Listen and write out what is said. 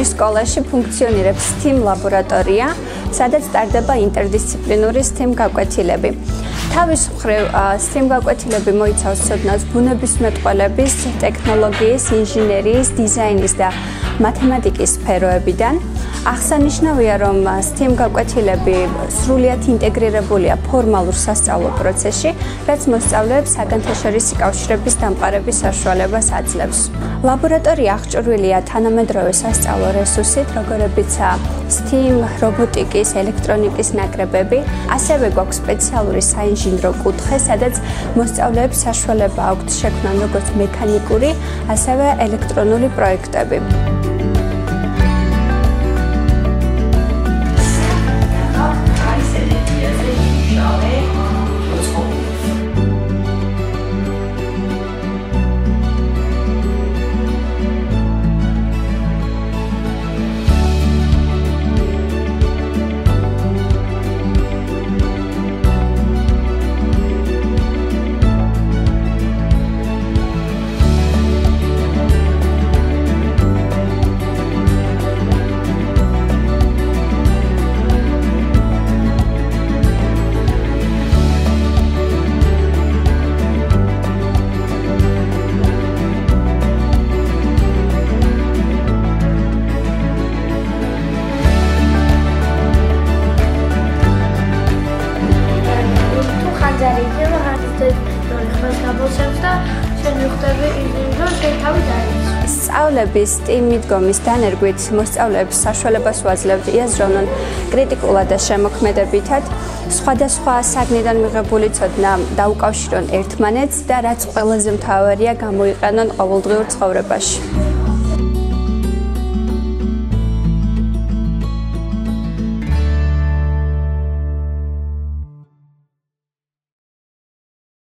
ჩვენი სკოლაში ფუნქციონირებს STEAM ლაბორატორია, სადაც ტარდება ინტერდისციპლინური STEAM გაკვეთილები. თავის მხრივ STEAM გაკვეთილები მოიცავს ცოდნას ბუნებისმეტყველების, ტექნოლოგიის, ინჟინერიის, დიზაინის და მათემატიკის სფეროებიდან. აღსანიშნავია, რომ STEAM გაკვეთილები სრულიად ინტეგრირებულია ფორმალურ სასწავლო პროცესში, რაც მოსწავლეებს საგანთაშორისი კავშირების დამყარების საშუალებას აძლევს. ლაბორატორია აღჭურვილია თანამედროვე სასწავლო რესურსით, როგორებიცაა STEAM, რობოტიკის, ელექტრონიკის ნაკრებები, ასევე გვაქვს სპეციალური საინჟინრო კუთხე, სადაც მოსწავლეებს საშუალება აქვთ შექმნან როგორც მექანიკური, ასევე ელექტრონული პროექტები. სწავლების STEAM მიდგომის დანერგვით მოსწავლეებს საშუალებას უაძლევთ იაზროვნონ კრიტიკულად და შემოქმედებითად, სხვადასხვა საგნიდან მიღებული ცოდნა დაუკავშირონ ერთმანეთს და რაც ყველაზე მთავარია, გამოიყენონ ყოველდღიურ ცხოვრებაში.